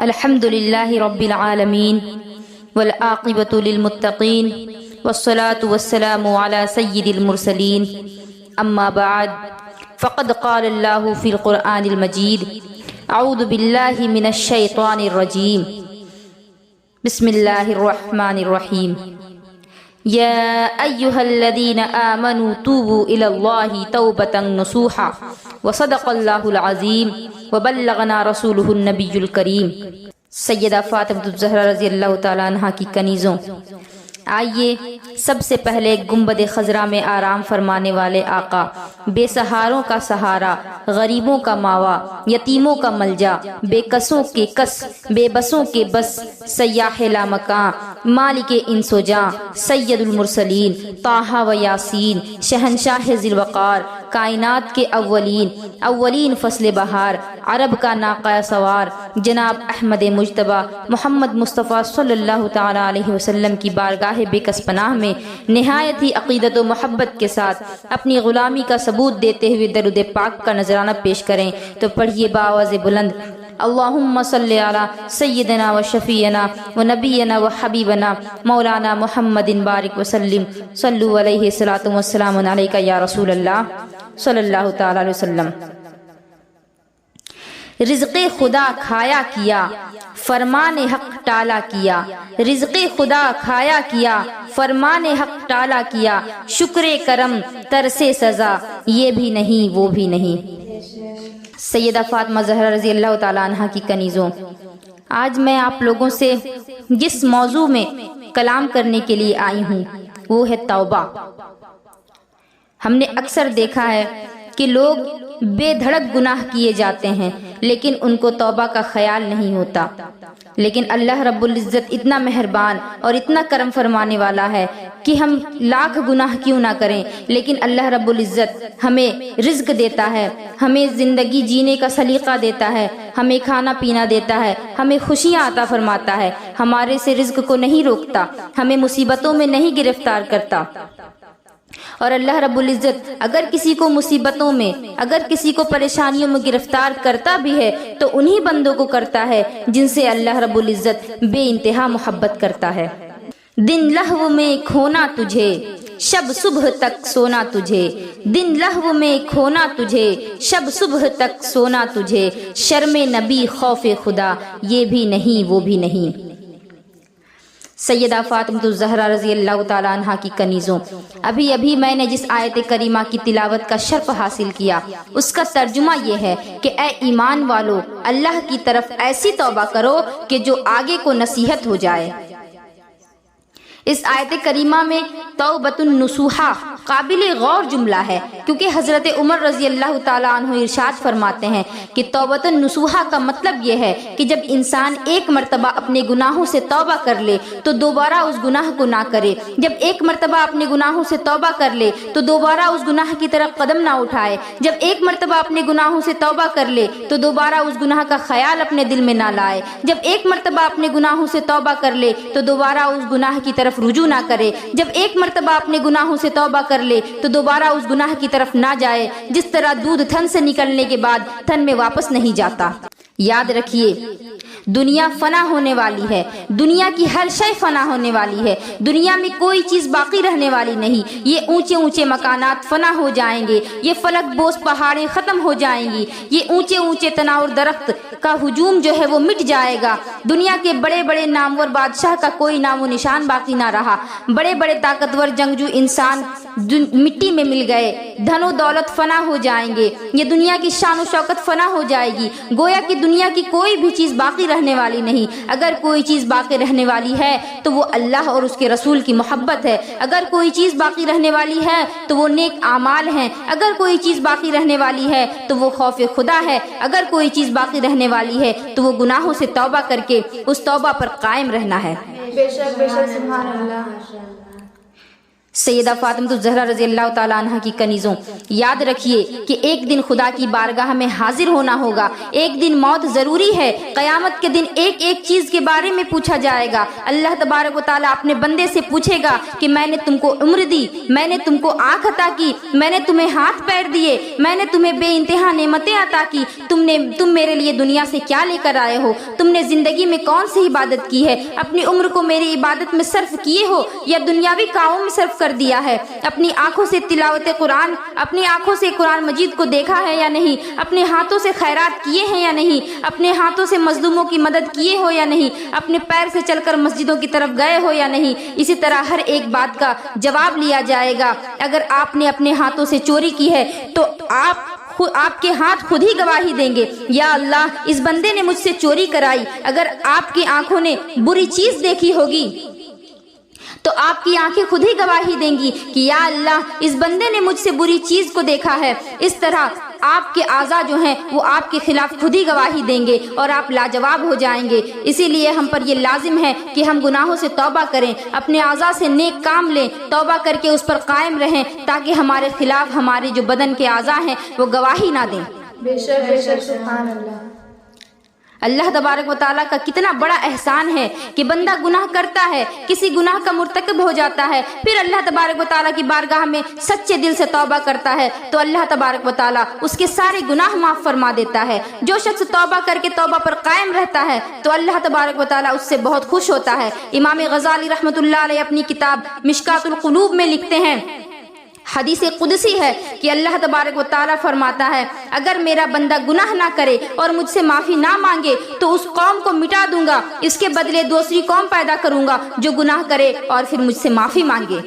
الحمد للہ رب العالمین والعاقبۃ للمتقین والصلاة والسلام علی سید المرسلین اما بعد فقد قال اللہ فی القرآن المجید اعوذ باللہ من الشیطان الرجیم بسم اللہ الرحمن الرحیم یا ایہا الذین آمنوا توبوا الی اللہ توبۃ نصوحا وصدق اللہ العظیم وبلغنا رسولہ النبی الکریم۔ سیدہ فاطمہ الزہرا رضی اللہ تعالیٰ عنہ کی کنیزوں، آئیے سب سے پہلے گنبد خضرا میں آرام فرمانے والے آقا، بے سہاروں کا سہارا، غریبوں کا ماوا، یتیموں کا ملجا، بے کسوں کے کس، بے بسوں کے بس، سیاح لامکاں، مالک انس و جاں، سید المرسلین، طٰہٰ و یاسین، شہنشاہ ذی الوقار، کائنات کے اولین فصل بہار، عرب کا ناقہ سوار، جناب احمد مجتبیٰ محمد مصطفیٰ صلی اللہ تعالیٰ علیہ وسلم کی بارگاہ بے کس پناہ میں نہایت ہی عقیدت و محبت کے ساتھ اپنی غلامی کا ثبوت دیتے ہوئے درود پاک کا نذرانہ پیش کریں تو پڑھیے بآواز بلند: اللہم صلی علی سیدنا و شفیعنا و نبینا و حبیبنا مولانا محمد بارک وسلم، صلو علیہ الصلاۃ والسلام علیک یا رسول اللہ صلی اللہ تعالی علیہ وسلم۔ رزق خدا کھایا کیا، فرمان حق ٹالا کیا، رزق خدا کھایا کیا، فرمان حق ٹالا کیا، شکر کرم ترس سزا، یہ بھی نہیں وہ بھی نہیں۔ سیدہ فاطمہ زہرا رضی اللہ تعالیٰ عنہ کی کنیزوں، آج میں آپ لوگوں سے جس موضوع میں کلام کرنے کے لیے آئی ہوں وہ ہے توبہ۔ ہم نے اکثر دیکھا ہے کہ لوگ بے دھڑک گناہ کیے جاتے ہیں لیکن ان کو توبہ کا خیال نہیں ہوتا، لیکن اللہ رب العزت اتنا مہربان اور اتنا کرم فرمانے والا ہے کہ ہم لاکھ گناہ کیوں نہ کریں لیکن اللہ رب العزت ہمیں رزق دیتا ہے، ہمیں زندگی جینے کا سلیقہ دیتا ہے، ہمیں کھانا پینا دیتا ہے، ہمیں خوشیاں عطا فرماتا ہے، ہمارے سے رزق کو نہیں روکتا، ہمیں مصیبتوں میں نہیں گرفتار کرتا۔ اور اللہ رب العزت اگر کسی کو مصیبتوں میں، اگر کسی کو پریشانیوں میں گرفتار کرتا بھی ہے تو انہی بندوں کو کرتا ہے جن سے اللہ رب العزت بے انتہا محبت کرتا ہے۔ دن لہو میں کھونا تجھے، شب صبح تک سونا تجھے، دن لہو میں کھونا تجھے، شب صبح تک سونا تجھے، شرم نبی خوف خدا، یہ بھی نہیں وہ بھی نہیں۔ سیدہ فاطمہ الزہرا رضی اللہ تعالیٰ عنہ کی کنیزوں، ابھی میں نے جس آیت کریمہ کی تلاوت کا شرف حاصل کیا اس کا ترجمہ یہ ہے کہ اے ایمان والو، اللہ کی طرف ایسی توبہ کرو کہ جو آگے کو نصیحت ہو جائے۔ اس آیت کریمہ میں توبۃ النصوحہ قابل غور جملہ ہے، کیونکہ حضرت عمر رضی اللہ تعالیٰ عنہ ارشاد فرماتے ہیں کہ توبۃ النصوحہ کا مطلب یہ ہے کہ جب انسان ایک مرتبہ اپنے گناہوں سے توبہ کر لے تو دوبارہ اس گناہ کو نہ کرے، جب ایک مرتبہ اپنے گناہوں سے توبہ کر لے تو دوبارہ اس گناہ کی طرف قدم نہ اٹھائے، جب ایک مرتبہ اپنے گناہوں سے توبہ کر لے تو دوبارہ اس گناہ کا خیال اپنے دل میں نہ لائے، جب ایک مرتبہ اپنے گناہوں سے توبہ کر لے تو دوبارہ اس گناہ کی طرف رجوع نہ کرے، جب ایک مرتبہ اپنے گناہوں سے توبہ کر لے تو دوبارہ اس گناہ کی طرف نہ جائے، جس طرح دودھ تھن سے نکلنے کے بعد تھن میں واپس نہیں جاتا۔ یاد رکھیے، دنیا فنا ہونے والی ہے، دنیا کی ہر شے فنا ہونے والی ہے، دنیا میں کوئی چیز باقی رہنے والی نہیں۔ یہ اونچے اونچے مکانات فنا ہو جائیں گے، یہ فلک بوس پہاڑیں ختم ہو جائیں گی، یہ اونچے اونچے تناور درخت کا ہجوم جو ہے وہ مٹ جائے گا، دنیا کے بڑے بڑے نامور بادشاہ کا کوئی نام و نشان باقی نہ رہا، بڑے بڑے طاقتور جنگجو انسان مٹی میں مل گئے، دھن و دولت فنا ہو جائیں گے، یہ دنیا کی شان و شوکت فنا ہو جائے گی، گویا کہ دنیا کی کوئی بھی چیز باقی رہنے والی نہیں۔ اگر کوئی چیز باقی رہنے والی ہے تو وہ اللہ اور اس کے رسول کی محبت ہے، اگر کوئی چیز باقی رہنے والی ہے تو وہ نیک اعمال ہیں، اگر کوئی چیز باقی رہنے والی ہے تو وہ خوف خدا ہے، اگر کوئی چیز باقی رہنے والی ہے تو وہ گناہوں سے توبہ کر کے اس توبہ پر قائم رہنا ہے۔ بے شک سبحان اللہ۔ سیدہ فاطمہ الزہرا رضی اللہ تعالیٰ عنہ کی کنیزوں، یاد رکھیے کہ ایک دن خدا کی بارگاہ میں حاضر ہونا ہوگا، ایک دن موت ضروری ہے، قیامت کے دن ایک ایک چیز کے بارے میں پوچھا جائے گا۔ اللہ تبارک و تعالیٰ اپنے بندے سے پوچھے گا کہ میں نے تم کو عمر دی، میں نے تم کو آنکھ عطا کی، میں نے تمہیں ہاتھ پیر دیے، میں نے تمہیں بے انتہا نعمتیں عطا کی، تم میرے لیے دنیا سے کیا لے کر آئے ہو؟ تم نے زندگی میں کون سی عبادت کی ہے؟ اپنی عمر کو میری عبادت میں صرف کیے ہو یا دنیاوی کاموں میں صرف کر دیا ہے؟ اپنی آنکھوں سے تلاوت قرآن، اپنی آنکھوں سے قرآن مجید کو دیکھا ہے یا نہیں؟ اپنے ہاتھوں سے خیرات کیے ہیں یا نہیں؟ اپنے ہاتھوں سے مظلوموں کی مدد کیے ہو یا نہیں؟ اپنے پیر سے چل کر مسجدوں کی طرف گئے ہو یا نہیں؟ اسی طرح ہر ایک بات کا جواب لیا جائے گا۔ اگر آپ نے اپنے ہاتھوں سے چوری کی ہے تو آپ کے ہاتھ خود ہی گواہی دیں گے، یا اللہ اس بندے نے مجھ سے چوری کرائی۔ اگر آپ کی آنکھوں نے بری چیز دیکھی ہوگی تو آپ کی آنکھیں خود ہی گواہی دیں گی کہ یا اللہ اس بندے نے مجھ سے بری چیز کو دیکھا ہے۔ اس طرح آپ کے اعضاء جو ہیں وہ آپ کے خلاف خود ہی گواہی دیں گے اور آپ لاجواب ہو جائیں گے۔ اسی لیے ہم پر یہ لازم ہے کہ ہم گناہوں سے توبہ کریں، اپنے اعضاء سے نیک کام لیں، توبہ کر کے اس پر قائم رہیں تاکہ ہمارے خلاف ہمارے جو بدن کے اعضاء ہیں وہ گواہی نہ دیں۔ بے شک سبحان اللہ۔ اللہ تبارک و تعالیٰ کا کتنا بڑا احسان ہے کہ بندہ گناہ کرتا ہے، کسی گناہ کا مرتکب ہو جاتا ہے، پھر اللہ تبارک و تعالیٰ کی بارگاہ میں سچے دل سے توبہ کرتا ہے تو اللہ تبارک و تعالیٰ اس کے سارے گناہ معاف فرما دیتا ہے۔ جو شخص توبہ کر کے توبہ پر قائم رہتا ہے تو اللہ تبارک و تعالیٰ اس سے بہت خوش ہوتا ہے۔ امام غزالی رحمۃ اللہ علیہ اپنی کتاب مشکات القلوب میں لکھتے ہیں، حدیث قدسی ہے کہ اللہ تبارک و تعالیٰ فرماتا ہے اگر میرا بندہ گناہ نہ کرے اور مجھ سے معافی نہ مانگے تو اس قوم کو مٹا دوں گا، اس کے بدلے دوسری قوم پیدا کروں گا جو گناہ کرے اور پھر مجھ سے معافی مانگے۔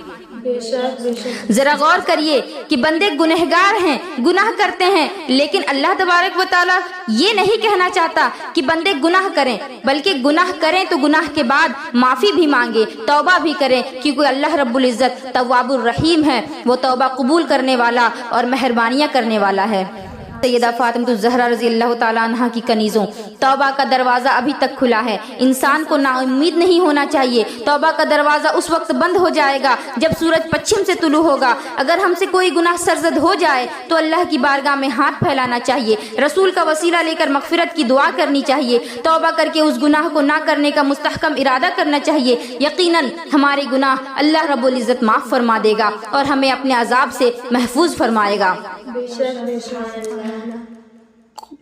ذرا غور کریے کہ بندے گنہگار ہیں، گناہ کرتے ہیں، لیکن اللہ تبارک و تعالیٰ یہ نہیں کہنا چاہتا کہ بندے گناہ کریں، بلکہ گناہ کریں تو گناہ کے بعد معافی بھی مانگے، توبہ بھی کریں، کیونکہ اللہ رب العزت تواب الرحیم ہے، وہ توبہ قبول کرنے والا اور مہربانیاں کرنے والا ہے۔ سیدہ فاطمہ الزہرا رضی اللہ تعالیٰ عنہ کی کنیزوں، توبہ کا دروازہ ابھی تک کھلا ہے، انسان کو نا امید نہیں ہونا چاہیے۔ توبہ کا دروازہ اس وقت بند ہو جائے گا جب سورج پچھم سے طلوع ہوگا۔ اگر ہم سے کوئی گناہ سرزد ہو جائے تو اللہ کی بارگاہ میں ہاتھ پھیلانا چاہیے، رسول کا وسیلہ لے کر مغفرت کی دعا کرنی چاہیے، توبہ کر کے اس گناہ کو نہ کرنے کا مستحکم ارادہ کرنا چاہیے۔ یقیناً ہمارے گناہ اللہ رب العزت معاف فرما دے گا اور ہمیں اپنے عذاب سے محفوظ فرمائے گا۔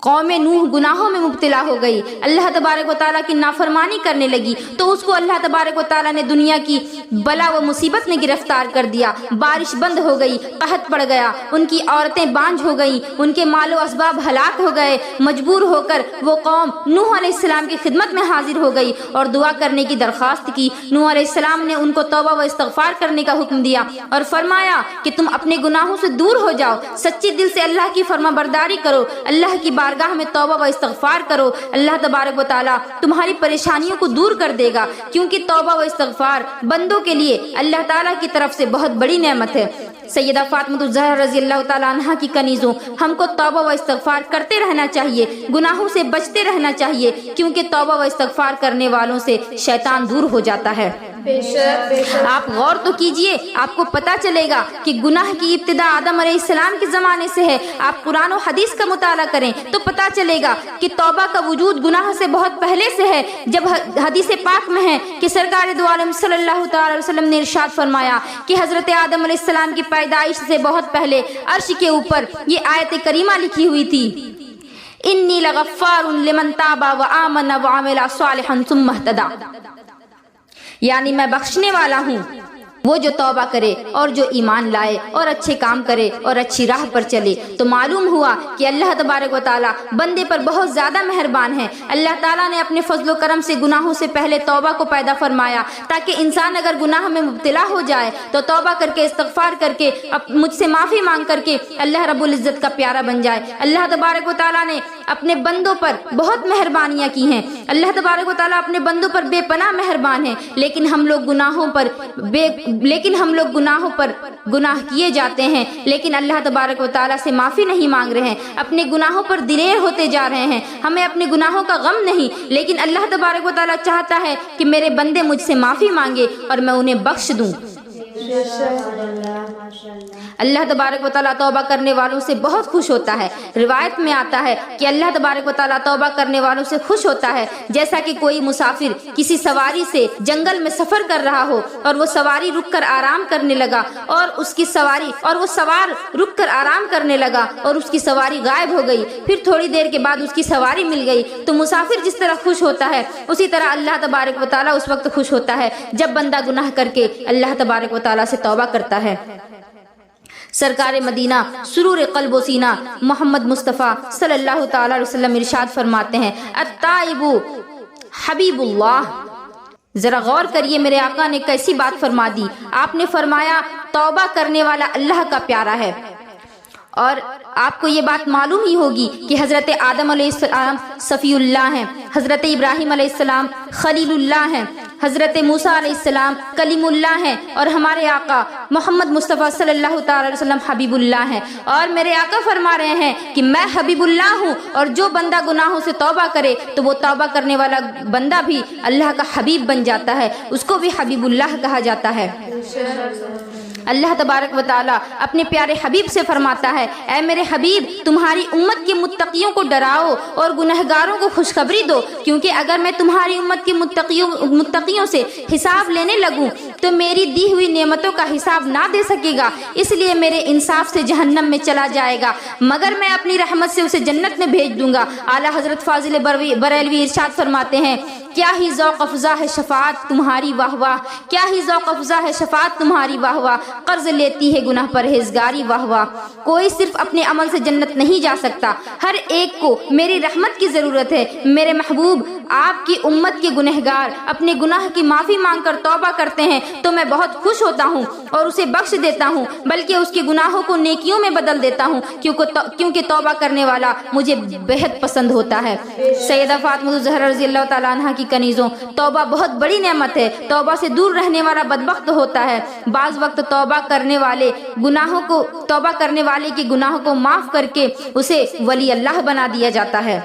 قوم نوح گناہوں میں مبتلا ہو گئی، اللہ تبارک و تعالیٰ کی نافرمانی کرنے لگی تو اس کو اللہ تبارک و تعالیٰ نے دنیا کی بلا و مصیبت نے گرفتار کر دیا، بارش بند ہو گئی، قحط پڑ گیا، ان کی عورتیں بانجھ ہو گئیں، ان کے مال و اسباب ہلاک ہو گئے۔ مجبور ہو کر وہ قوم نوح علیہ السلام کی خدمت میں حاضر ہو گئی اور دعا کرنے کی درخواست کی۔ نوح علیہ السلام نے ان کو توبہ و استغفار کرنے کا حکم دیا اور فرمایا کہ تم اپنے گناہوں سے دور ہو جاؤ، سچے دل سے اللہ کی فرما برداری کرو، اللہ کی بارگاہ میں توبہ و استغفار کرو، اللہ تبارک و تعالیٰ تمہاری پریشانیوں کو دور کر دے گا، کیونکہ توبہ و استغفار بندوں کے لیے اللہ تعالیٰ کی طرف سے بہت بڑی نعمت ہے۔ سیدہ فاطمہ الزہرا رضی اللہ تعالیٰ عنہ کی کنیزوں، ہم کو توبہ و استغفار کرتے رہنا چاہیے، گناہوں سے بچتے رہنا چاہیے، کیونکہ توبہ و استغفار کرنے والوں سے شیطان دور ہو جاتا ہے۔ آپ غور تو کیجئے، آپ کو پتا چلے گا کہ گناہ کی ابتدا آدم علیہ السلام کے زمانے سے ہے۔ آپ قرآن و حدیث کا مطالعہ کریں تو پتا چلے گا کہ توبہ کا وجود گناہ سے بہت پہلے سے ہے۔ جب حدیث پاک میں ہے کہ سرکار دو عالم صلی اللہ تعالی وسلم نے ارشاد فرمایا کہ حضرت آدم علیہ السلام کی پیدائش سے بہت پہلے عرش کے اوپر یہ آیت کریمہ لکھی ہوئی تھی، انی لغفار لمن تاب وآمن وعمل صالحا ثم اہتدی، یعنی میں بخشنے والا ہوں وہ جو توبہ کرے اور جو ایمان لائے اور اچھے کام کرے اور اچھی راہ پر چلے۔ تو معلوم ہوا کہ اللہ تبارک و تعالیٰ بندے پر بہت زیادہ مہربان ہے۔ اللہ تعالیٰ نے اپنے فضل و کرم سے گناہوں سے پہلے توبہ کو پیدا فرمایا تاکہ انسان اگر گناہ میں مبتلا ہو جائے تو توبہ کر کے استغفار کر کے مجھ سے معافی مانگ کر کے اللہ رب العزت کا پیارا بن جائے۔ اللہ تبارک و تعالیٰ نے اپنے بندوں پر بہت مہربانیاں کی ہیں، اللہ تبارک و تعالیٰ اپنے بندوں پر بے پناہ مہربان ہے، لیکن ہم لوگ گناہوں پر گناہ کیے جاتے ہیں، لیکن اللہ تبارک و تعالیٰ سے معافی نہیں مانگ رہے ہیں، اپنے گناہوں پر دلیر ہوتے جا رہے ہیں۔ ہمیں اپنے گناہوں کا غم نہیں، لیکن اللہ تبارک و تعالیٰ چاہتا ہے کہ میرے بندے مجھ سے معافی مانگے اور میں انہیں بخش دوں۔ اللہ تبارک و تعالیٰ توبہ کرنے والوں سے بہت خوش ہوتا ہے۔ روایت میں آتا ہے کہ اللہ تبارک و تعالیٰ توبہ کرنے والوں سے خوش ہوتا ہے جیسا کہ کوئی مسافر کسی سواری سے جنگل میں سفر کر رہا ہو اور وہ سواری رک کر آرام کرنے لگا اور وہ سوار رک کر آرام کرنے لگا اور اس کی سواری غائب ہو گئی، پھر تھوڑی دیر کے بعد اس کی سواری مل گئی، تو مسافر جس طرح خوش ہوتا ہے اسی طرح اللہ تبارک و تعالیٰ اس وقت خوش ہوتا ہے جب بندہ گناہ کر کے اللہ تبارک و تعالیٰ سے توبہ کرتا ہے۔ سرکار مدینہ سرور قلب و سینہ محمد مصطفیٰ صلی اللہ تعالی علیہ وسلم ارشاد فرماتے ہیں التائب حبیب اللہ۔ ذرا غور کریے میرے آقا نے کیسی بات فرما دی۔ آپ نے فرمایا توبہ کرنے والا اللہ کا پیارا ہے، اور آپ کو یہ بات معلوم ہی ہوگی کہ حضرت آدم علیہ السلام صفی اللہ ہیں، حضرت ابراہیم علیہ السلام خلیل اللہ ہیں، حضرت موسیٰ علیہ السلام کلیم اللہ ہیں، اور ہمارے آقا محمد مصطفیٰ صلی اللہ تعالی علیہ وسلم حبیب اللہ ہیں۔ اور میرے آقا فرما رہے ہیں کہ میں حبیب اللہ ہوں، اور جو بندہ گناہوں سے توبہ کرے تو وہ توبہ کرنے والا بندہ بھی اللہ کا حبیب بن جاتا ہے، اس کو بھی حبیب اللہ کہا جاتا ہے۔ اللہ تبارک و تعالیٰ اپنے پیارے حبیب سے فرماتا ہے اے میرے حبیب تمہاری امت کے متقیوں کو ڈراؤ اور گنہگاروں کو خوشخبری دو، کیونکہ اگر میں تمہاری امت کے متقیوں سے حساب لینے لگوں تو میری دی ہوئی نعمتوں کا حساب نہ دے سکے گا، اس لیے میرے انصاف سے جہنم میں چلا جائے گا، مگر میں اپنی رحمت سے اسے جنت میں بھیج دوں گا۔ اعلیٰ حضرت فاضل بریلوی ارشاد فرماتے ہیں کیا ہی ذوق افزا ہے شفاعت تمہاری واہ واہ، کیا ہی ذوق افزا ہے شفاعت تمہاری واہ واہ، قرض لیتی ہے گناہ پرہیزگاری واہ واہ۔ کوئی صرف اپنے عمل سے جنت نہیں جا سکتا، ہر ایک کو میری رحمت کی ضرورت ہے۔ میرے محبوب آپ کی امت کے گنہگار اپنے گناہ کی معافی مانگ کر توبہ کرتے ہیں تو میں بہت خوش ہوتا ہوں اور اسے بخش دیتا ہوں، بلکہ اس کے گناہوں کو نیکیوں میں بدل دیتا ہوں، کیونکہ توبہ کرنے والا مجھے بہت پسند ہوتا ہے۔ سیدہ فاطمہ الزہرا رضی اللہ تعالیٰ عنہ کی کنیزوں، توبہ بہت بڑی نعمت ہے، توبہ سے دور رہنے والا بدبخت ہوتا ہے۔ بعض وقت توبہ کرنے والے کے گناہوں کو معاف کر کے اسے ولی اللہ بنا دیا جاتا ہے۔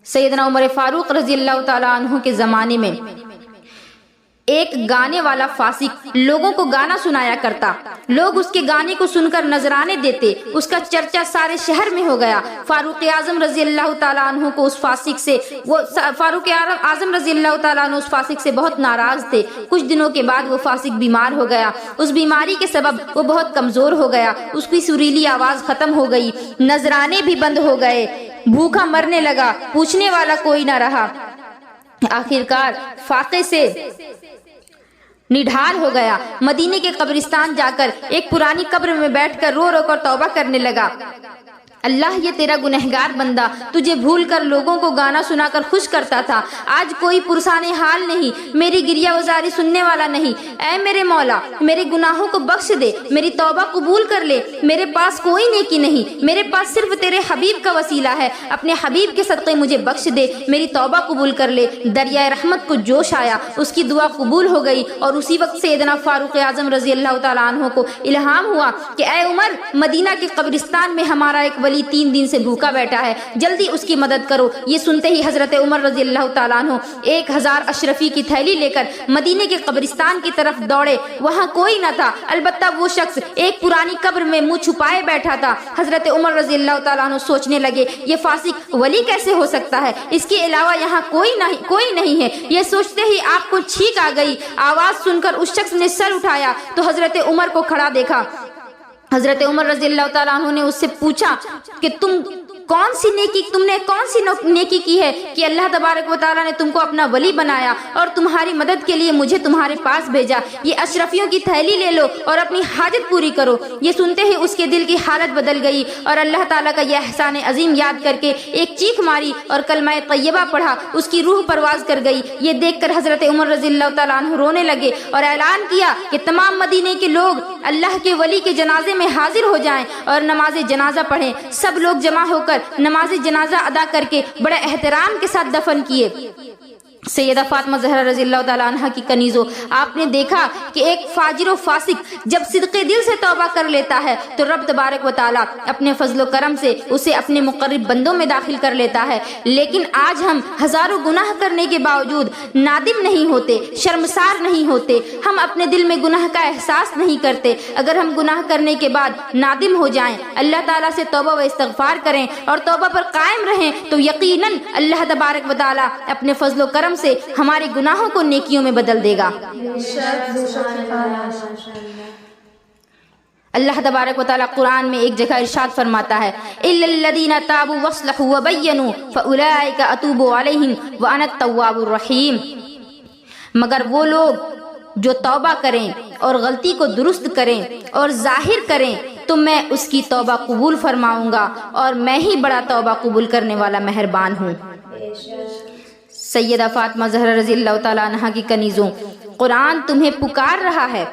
سیدنا عمر فاروق رضی اللہ تعالیٰ عنہ کے زمانے میں ایک گانے والا فاسق لوگوں کو گانا سنایا کرتا، لوگ اس کے گانے کو سن کر نذرانے دیتے، اس کا چرچا سارے شہر میں ہو گیا۔ فاروق اعظم رضی اللہ تعالیٰ عنہ اس فاسق سے بہت ناراض تھے۔ کچھ دنوں کے بعد وہ فاسق بیمار ہو گیا، اس بیماری کے سبب وہ بہت کمزور ہو گیا، اس کی سریلی آواز ختم ہو گئی، نذرانے بھی بند ہو گئے، بھوکا مرنے لگا، پوچھنے والا کوئی نہ رہا۔ آخرکار فاقے سے نڈھال ہو گیا، مدینے کے قبرستان جا کر ایک پرانی قبر میں بیٹھ کر رو رو کر توبہ کرنے لگا۔ اللہ یہ تیرا گنہگار بندہ تجھے بھول کر لوگوں کو گانا سنا کر خوش کرتا تھا، آج کوئی پرسان حال نہیں، میری گریہ وزاری سننے والا نہیں، اے میرے مولا میرے گناہوں کو بخش دے، میری توبہ قبول کر لے، میرے پاس کوئی نیکی نہیں، میرے پاس صرف تیرے حبیب کا وسیلہ ہے، اپنے حبیب کے صدقے مجھے بخش دے، میری توبہ قبول کر لے۔ دریائے رحمت کو جوش آیا، اس کی دعا قبول ہو گئی، اور اسی وقت سیدنا فاروق اعظم رضی اللہ تعالیٰ عنہ کو الہام ہوا کہ اے عمر مدینہ کے قبرستان میں ہمارا ایک ولی 3 دن سے بھوکا بیٹھا ہے، جلدی اس کی مدد کرو۔ یہ سنتے ہی حضرت عمر رضی اللہ تعالیٰ عنہ 1000 اشرفی کی تھیلی لے کر مدینے کے قبرستان کی طرف دوڑے، وہاں کوئی نہ تھا، البتہ وہ شخص ایک پرانی قبر میں منہ چھپائے بیٹھا تھا۔ حضرت عمر رضی اللہ تعالیٰ عنہ سوچنے لگے یہ فاسق ولی کیسے ہو سکتا ہے، اس کے علاوہ یہاں کوئی نہیں ہے۔ یہ سوچتے ہی آپ کو چھینک آ گئی، آواز سن کر اس شخص نے سر اٹھایا تو حضرت عمر کو کھڑا دیکھا۔ حضرت عمر رضی اللہ تعالیٰ عنہ نے اس سے پوچھا کہ تم نے کون سی نیکی کی ہے کہ اللہ تبارک و تعالیٰ نے تم کو اپنا ولی بنایا اور تمہاری مدد کے لیے مجھے تمہارے پاس بھیجا، یہ اشرفیوں کی تھیلی لے لو اور اپنی حاجت پوری کرو۔ یہ سنتے ہی اس کے دل کی حالت بدل گئی اور اللہ تعالیٰ کا یہ احسان عظیم یاد کر کے ایک چیخ ماری اور کلمہ طیبہ پڑھا، اس کی روح پرواز کر گئی۔ یہ دیکھ کر حضرت عمر رضی اللہ تعالیٰ عنہ رونے لگے اور اعلان کیا کہ تمام مدینے کے لوگ اللہ کے ولی کے جنازے میں حاضر ہو جائیں اور نماز جنازہ پڑھیں۔ سب لوگ جمع ہو کر نماز جنازہ ادا کر کے بڑے احترام کے ساتھ دفن کیے۔ سیدہ فاطمہ زہرا رضی اللہ تعالیٰ عنہ کی کنیزوں، آپ نے دیکھا کہ ایک فاجر و فاسق جب صدقے دل سے توبہ کر لیتا ہے تو رب تبارک و تعالیٰ اپنے فضل و کرم سے اسے اپنے مقرب بندوں میں داخل کر لیتا ہے۔ لیکن آج ہم ہزاروں گناہ کرنے کے باوجود نادم نہیں ہوتے، شرمسار نہیں ہوتے، ہم اپنے دل میں گناہ کا احساس نہیں کرتے۔ اگر ہم گناہ کرنے کے بعد نادم ہو جائیں، اللہ تعالیٰ سے توبہ و استغفار کریں اور توبہ پر قائم رہیں تو یقیناً اللہ تبارک و تعالیٰ اپنے فضل و کرم سے ہمارے گناہوں کو نیکیوں میں بدل دے گا۔ اللہ تبارک و تعالیٰ قرآن میں ایک جگہ ارشاد فرماتا ہے اِلَّا الَّذِينَ تَابُوا وَاصْلَحُوا وَبَيَّنُوا فَأُولَٰئِكَ أَتُوبُ عَلَيْهِمْ وَأَنَا التَّوَّابُ الرَّحِيمُ، مگر وہ لوگ جو توبہ کریں اور غلطی کو درست کریں اور ظاہر کریں تو میں اس کی توبہ قبول فرماؤں گا اور میں ہی بڑا توبہ قبول کرنے والا مہربان ہوں۔ سیدہ فاطمہ زہرا رضی اللہ تعالیٰ عنہ کی کنیزوں، قرآن تمہیں پکار رہا ہے،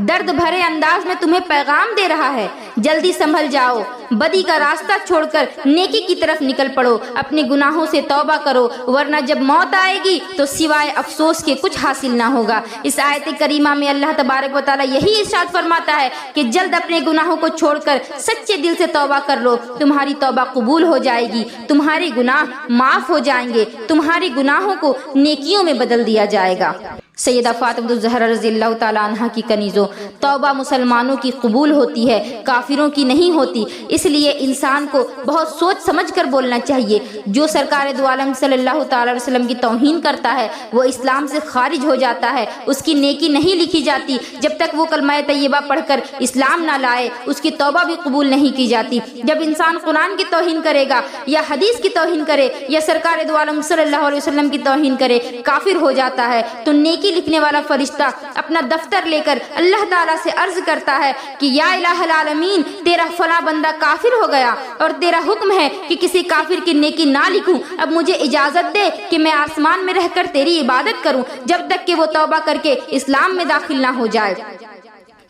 درد بھرے انداز میں تمہیں پیغام دے رہا ہے، جلدی سنبھل جاؤ، بدی کا راستہ چھوڑ کر نیکی کی طرف نکل پڑو، اپنے گناہوں سے توبہ کرو، ورنہ جب موت آئے گی تو سوائے افسوس کے کچھ حاصل نہ ہوگا۔ اس آیت کریمہ میں اللہ تبارک و تعالیٰ یہی ارشاد فرماتا ہے کہ جلد اپنے گناہوں کو چھوڑ کر سچے دل سے توبہ کر لو، تمہاری توبہ قبول ہو جائے گی، تمہارے گناہ معاف ہو جائیں گے، تمہارے گناہوں کو نیکیوں میں بدل دیا جائے گا۔ سیدہ فاطمہ الزہرا رضی اللہ تعالیٰ عنہ کی کنیزوں، توبہ مسلمانوں کی قبول ہوتی ہے، کافروں کی نہیں ہوتی، اس لیے انسان کو بہت سوچ سمجھ کر بولنا چاہیے۔ جو سرکار دو عالم صلی اللہ تعالیٰ علیہ وسلم کی توہین کرتا ہے وہ اسلام سے خارج ہو جاتا ہے، اس کی نیکی نہیں لکھی جاتی جب تک وہ کلمہ طیبہ پڑھ کر اسلام نہ لائے، اس کی توبہ بھی قبول نہیں کی جاتی۔ جب انسان قرآن کی توہین کرے گا یا حدیث کی توہین کرے یا سرکار دو عالم صلی اللہ علیہ وسلم کی توہین کرے، کافر ہو جاتا ہے، تو نیکی لکھنے والا فرشتہ اپنا دفتر لے کر اللہ تعالیٰ سے عرض کرتا ہے کہ یا الہ العالمین، تیرا فلاں بندہ کافر ہو گیا اور تیرا حکم ہے کہ کسی کافر کی نیکی نہ لکھوں، اب مجھے اجازت دے کہ میں آسمان میں رہ کر تیری عبادت کروں جب تک کہ وہ توبہ کر کے اسلام میں داخل نہ ہو جائے۔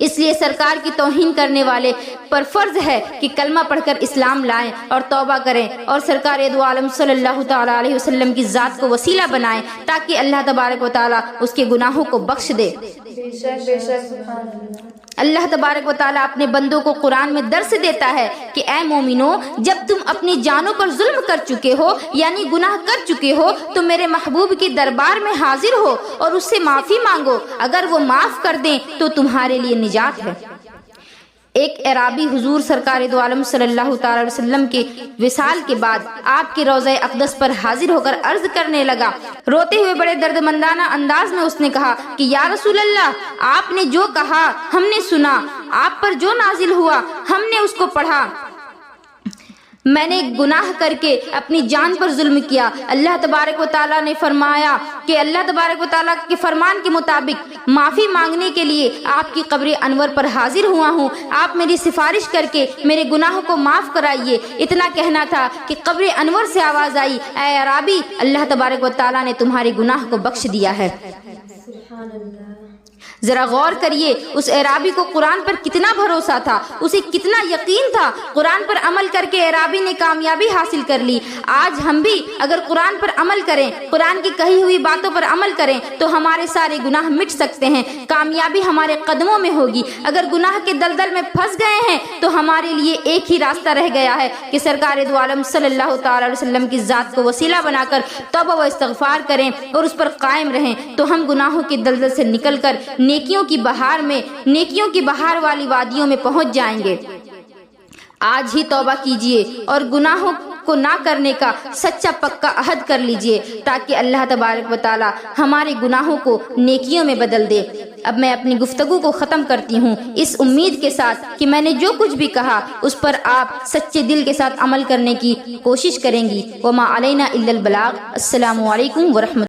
اس لیے سرکار کی توہین کرنے والے پر فرض ہے کہ کلمہ پڑھ کر اسلام لائیں اور توبہ کریں اور سرکار دو عالم صلی اللہ تعالیٰ علیہ وسلم کی ذات کو وسیلہ بنائیں تاکہ اللہ تبارک و تعالیٰ اس کے گناہوں کو بخش دے۔ اللہ تبارک و تعالیٰ اپنے بندوں کو قرآن میں درس دیتا ہے کہ اے مومنو، جب تم اپنی جانوں پر ظلم کر چکے ہو یعنی گناہ کر چکے ہو تو میرے محبوب کے دربار میں حاضر ہو اور اس سے معافی مانگو، اگر وہ معاف کر دیں تو تمہارے لیے نجات ہے۔ ایک اعرابی حضور سرکار دو عالم صلی اللہ تعالی علیہ وسلم کے وصال کے بعد آپ کے روضہ اقدس پر حاضر ہو کر عرض کرنے لگا، روتے ہوئے بڑے دردمندانہ انداز میں اس نے کہا کہ یا رسول اللہ، آپ نے جو کہا ہم نے سنا، آپ پر جو نازل ہوا ہم نے اس کو پڑھا، میں نے گناہ کر کے اپنی جان پر ظلم کیا۔ اللہ تبارک و تعالیٰ نے فرمایا کہ اللہ تبارک و تعالیٰ کے فرمان کے مطابق معافی مانگنے کے لیے آپ کی قبر انور پر حاضر ہوا ہوں، آپ میری سفارش کر کے میرے گناہوں کو معاف کرائیے۔ اتنا کہنا تھا کہ قبر انور سے آواز آئی، اے عرابی، اللہ تبارک و تعالیٰ نے تمہارے گناہ کو بخش دیا ہے۔ ذرا غور کریے، اس اعرابی کو قرآن پر کتنا بھروسہ تھا، اسے کتنا یقین تھا، قرآن پر عمل کر کے اعرابی نے کامیابی حاصل کر لی۔ آج ہم بھی اگر قرآن پر عمل کریں، قرآن کی کہی ہوئی باتوں پر عمل کریں تو ہمارے سارے گناہ مٹ سکتے ہیں، کامیابی ہمارے قدموں میں ہوگی۔ اگر گناہ کے دلدل میں پھنس گئے ہیں تو ہمارے لیے ایک ہی راستہ رہ گیا ہے کہ سرکار دو عالم صلی اللہ تعالی علیہ وسلم کی ذات کو وسیلہ بنا کر توبہ و استغفار کریں اور اس پر قائم رہیں، تو ہم گناہوں کے دلدل سے نکل کر نیکیوں کی بہار والی وادیوں میں پہنچ جائیں گے۔ آج ہی توبہ کیجئے اور گناہوں کو نہ کرنے کا سچا پکا عہد کر لیجئے تاکہ اللہ تبارک و تعالی ہمارے گناہوں کو نیکیوں میں بدل دے۔ اب میں اپنی گفتگو کو ختم کرتی ہوں اس امید کے ساتھ کہ میں نے جو کچھ بھی کہا اس پر آپ سچے دل کے ساتھ عمل کرنے کی کوشش کریں گی۔ وما علینا الا البلاغ۔ السلام علیکم ورحمۃ